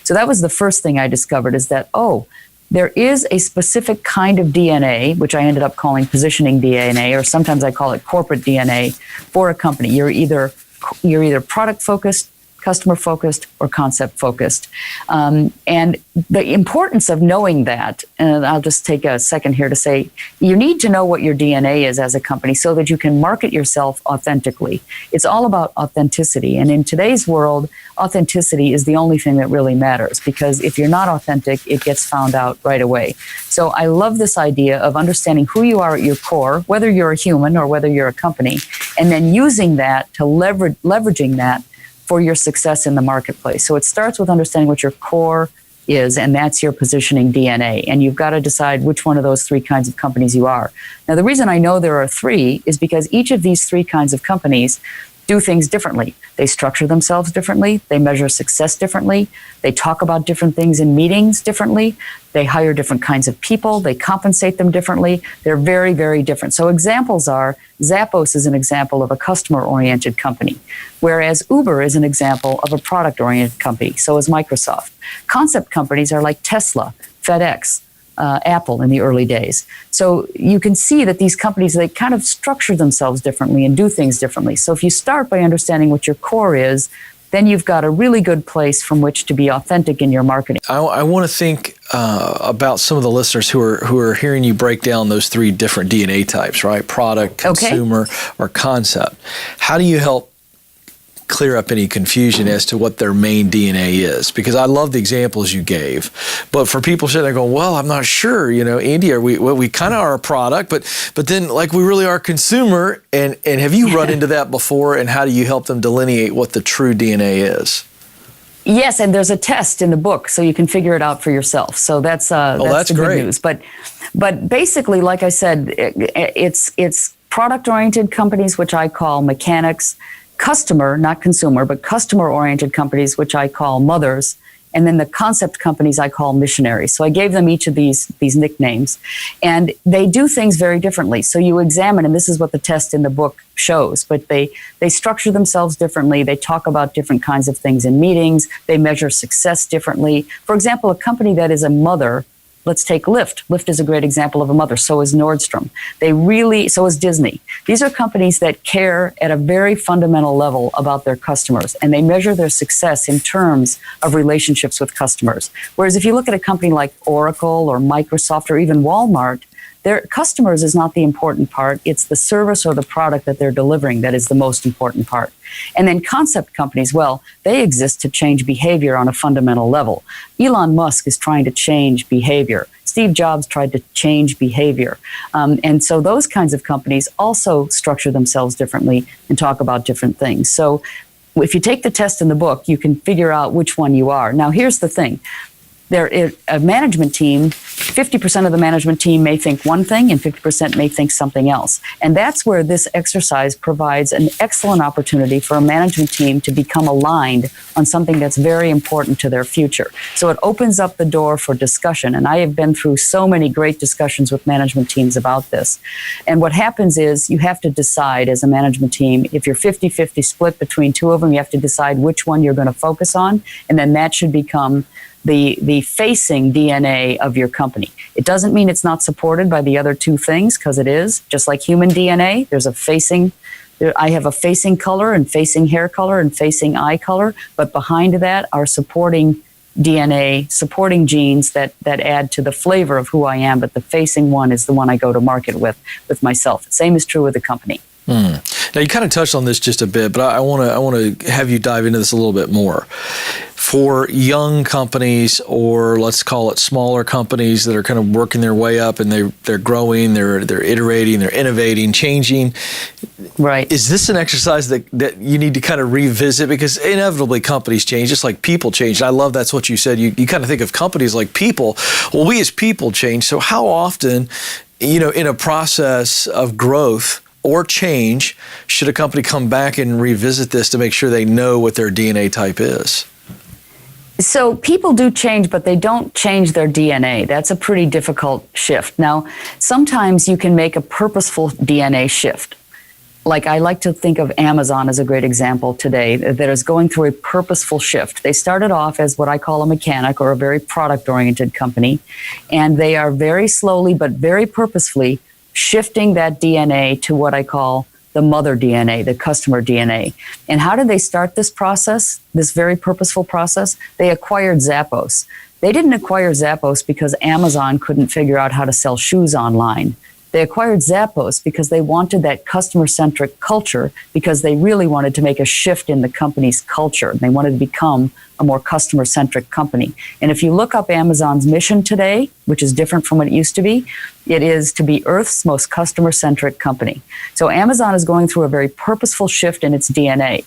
So that was the first thing I discovered, is that, there is a specific kind of DNA, which I ended up calling positioning DNA, or sometimes I call it corporate DNA, for a company. You're either product focused, customer focused, or concept focused. And the importance of knowing that, and I'll just take a second here to say, you need to know what your DNA is as a company so that you can market yourself authentically. It's all about authenticity. And in today's world, authenticity is the only thing that really matters, because if you're not authentic, it gets found out right away. So I love this idea of understanding who you are at your core, whether you're a human or whether you're a company, and then using that to leveraging that for your success in the marketplace. So it starts with understanding what your core is, and that's your positioning DNA. And you've got to decide which one of those three kinds of companies you are. Now, the reason I know there are three is because each of these three kinds of companies do things differently. They structure themselves differently. They measure success differently. They talk about different things in meetings differently. They hire different kinds of people. They compensate them differently. They're very, very different. So examples are, Zappos is an example of a customer-oriented company, whereas Uber is an example of a product-oriented company. So is Microsoft. Concept companies are like Tesla, FedEx, Apple in the early days. So you can see that these companies, they kind of structure themselves differently and do things differently. So if you start by understanding what your core is, then you've got a really good place from which to be authentic in your marketing. I want to think about some of the listeners who are hearing you break down those three different DNA types, right? Product, consumer, or concept. How do you help clear up any confusion as to what their main DNA is? Because I love the examples you gave, but for people sitting there going, well, I'm not sure, Andy, we kind of are a product, but then like we really are a consumer, and have you run into that before, and how do you help them delineate what the true DNA is? Yes, and there's a test in the book, so you can figure it out for yourself. So that's the great good news. But basically, like I said, it's product-oriented companies, which I call mechanics, customer, not consumer, but customer-oriented companies, which I call mothers, and then the concept companies I call missionaries. So I gave them each of these nicknames, and they do things very differently. So you examine, and this is what the test in the book shows, but they structure themselves differently. They talk about different kinds of things in meetings. They measure success differently. For example, a company that is a mother, let's take Lyft. Lyft is a great example of a mother. So is Nordstrom. So is Disney. These are companies that care at a very fundamental level about their customers, and they measure their success in terms of relationships with customers. Whereas if you look at a company like Oracle or Microsoft or even Walmart, their customers is not the important part. It's the service or the product that they're delivering that is the most important part. And then concept companies, well, they exist to change behavior on a fundamental level. Elon Musk is trying to change behavior. Steve Jobs tried to change behavior. And so those kinds of companies also structure themselves differently and talk about different things. So if you take the test in the book, you can figure out which one you are. Now, here's the thing. A management team, 50% of the management team may think one thing and 50% may think something else. And that's where this exercise provides an excellent opportunity for a management team to become aligned on something that's very important to their future. So it opens up the door for discussion. And I have been through so many great discussions with management teams about this. And what happens is you have to decide as a management team, if you're 50-50 split between two of them, you have to decide which one you're going to focus on. And then that should become the facing DNA of your company. It doesn't mean it's not supported by the other two things, because it is. Just like human DNA, there's a facing. I have a facing color and facing hair color and facing eye color, but behind that are supporting DNA, supporting genes that add to the flavor of who I am. But the facing one is the one I go to market with myself. The same is true with the company. Now, you kind of touched on this just a bit, but I want to have you dive into this a little bit more. For young companies, or let's call it smaller companies that are kind of working their way up and they're growing, they're iterating, they're innovating, changing. Right. Is this an exercise that you need to kind of revisit? Because inevitably companies change, just like people change. I love that's what you said. You kind of think of companies like people. Well, we as people change. So how often, in a process of growth or change, should a company come back and revisit this to make sure they know what their DNA type is? So people do change, but they don't change their DNA. That's a pretty difficult shift. Now, sometimes you can make a purposeful DNA shift. like I like to think of Amazon as a great example today that is going through a purposeful shift. They started off as what I call a mechanic or a very product-oriented company, and they are very slowly but very purposefully shifting that DNA to what I call the mother DNA, the customer DNA. And how did they start this process, this very purposeful process? They acquired Zappos. They didn't acquire Zappos because Amazon couldn't figure out how to sell shoes online. They acquired Zappos because they wanted that customer-centric culture, because they really wanted to make a shift in the company's culture. They wanted to become a more customer-centric company. And if you look up Amazon's mission today, which is different from what it used to be, it is to be Earth's most customer-centric company. So Amazon is going through a very purposeful shift in its DNA.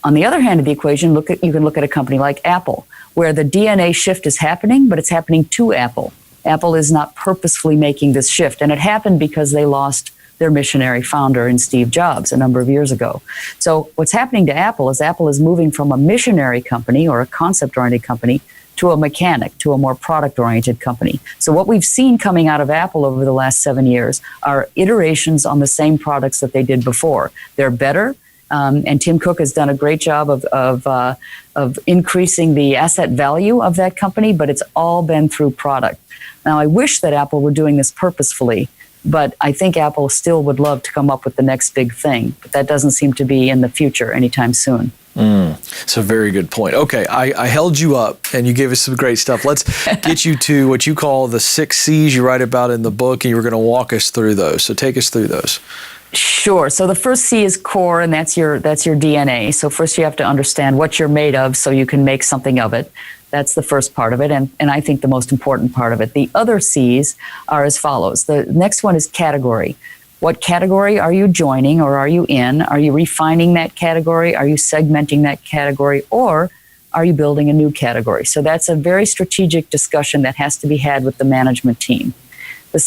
On the other hand of the equation, you can look at a company like Apple, where the DNA shift is happening, but it's happening to Apple. Apple is not purposefully making this shift, and it happened because they lost their missionary founder in Steve Jobs a number of years ago. So what's happening to Apple is moving from a missionary company or a concept-oriented company to a mechanic, to a more product-oriented company. So what we've seen coming out of Apple over the last 7 years are iterations on the same products that they did before. They're better, and Tim Cook has done a great job of increasing the asset value of that company, but it's all been through product. Now, I wish that Apple were doing this purposefully, but I think Apple still would love to come up with the next big thing. But that doesn't seem to be in the future anytime soon. It's a very good point. Okay, I held you up and you gave us some great stuff. Let's get you to what you call the 6 C's you write about in the book, and you were going to walk us through those. So take us through those. Sure. So the first C is core, and that's your DNA. So first you have to understand what you're made of so you can make something of it. That's the first part of it, and I think the most important part of it. The other C's are as follows. The next one is category. What category are you joining or are you in? Are you refining that category? Are you segmenting that category? Or are you building a new category? So that's a very strategic discussion that has to be had with the management team. The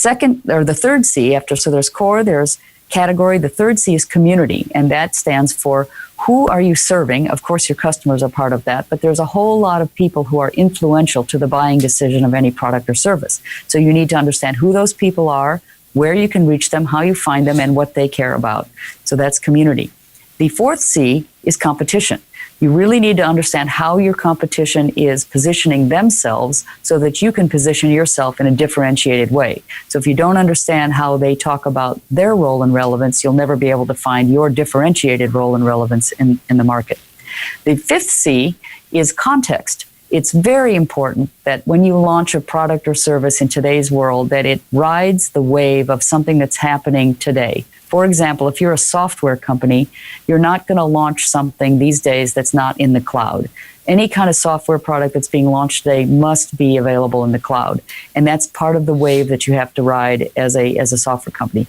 third C, so there's core, there's category. The third C is community, and that stands for who are you serving? Of course, your customers are part of that, but there's a whole lot of people who are influential to the buying decision of any product or service. So you need to understand who those people are, where you can reach them, how you find them, and what they care about. So that's community. The fourth C is competition. You really need to understand how your competition is positioning themselves so that you can position yourself in a differentiated way. So if you don't understand how they talk about their role and relevance, you'll never be able to find your differentiated role and relevance in the market. The fifth C is context. It's very important that when you launch a product or service in today's world, that it rides the wave of something that's happening today. For example, if you're a software company, you're not going to launch something these days that's not in the cloud. Any kind of software product that's being launched today must be available in the cloud. And that's part of the wave that you have to ride as a software company.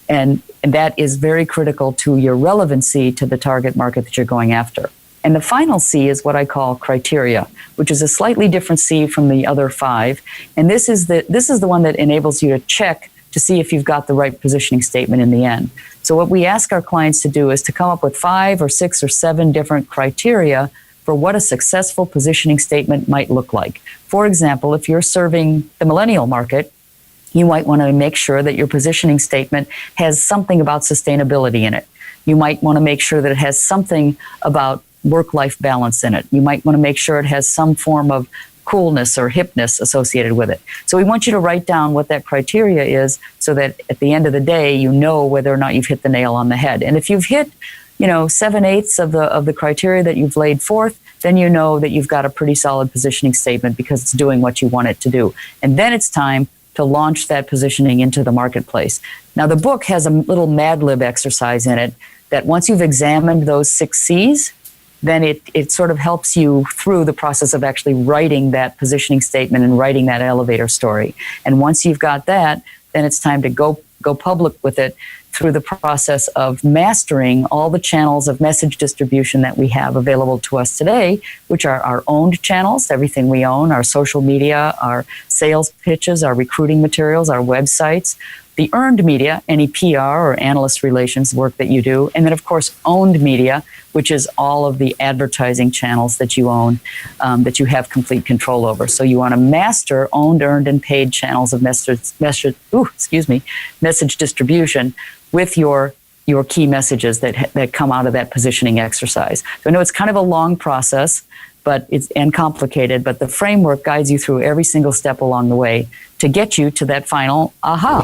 And that is very critical to your relevancy to the target market that you're going after. And the final C is what I call criteria, which is a slightly different C from the other 5. And this is the one that enables you to check to see if you've got the right positioning statement in the end. So what we ask our clients to do is to come up with 5 or 6 or 7 different criteria for what a successful positioning statement might look like. For example, if you're serving the millennial market, you might want to make sure that your positioning statement has something about sustainability in it. You might want to make sure that it has something about work-life balance in it. You might want to make sure it has some form of coolness or hipness associated with it. So we want you to write down what that criteria is so that at the end of the day, you know whether or not you've hit the nail on the head. And if you've hit, 7/8 of the criteria that you've laid forth, then you know that you've got a pretty solid positioning statement because it's doing what you want it to do. And then it's time to launch that positioning into the marketplace. Now, the book has a little Mad Lib exercise in it that once you've examined those 6 C's, then it sort of helps you through the process of actually writing that positioning statement and writing that elevator story. And once you've got that, then it's time to go public with it through the process of mastering all the channels of message distribution that we have available to us today, which are our owned channels, everything we own, our social media, our sales pitches, our recruiting materials, our websites, the earned media, any PR or analyst relations work that you do, and then, of course, owned media, which is all of the advertising channels that you own, that you have complete control over. So you want to master owned, earned, and paid channels of message distribution with your your key messages that come out of that positioning exercise. So I know it's kind of a long process, but and complicated, but the framework guides you through every single step along the way to get you to that final aha.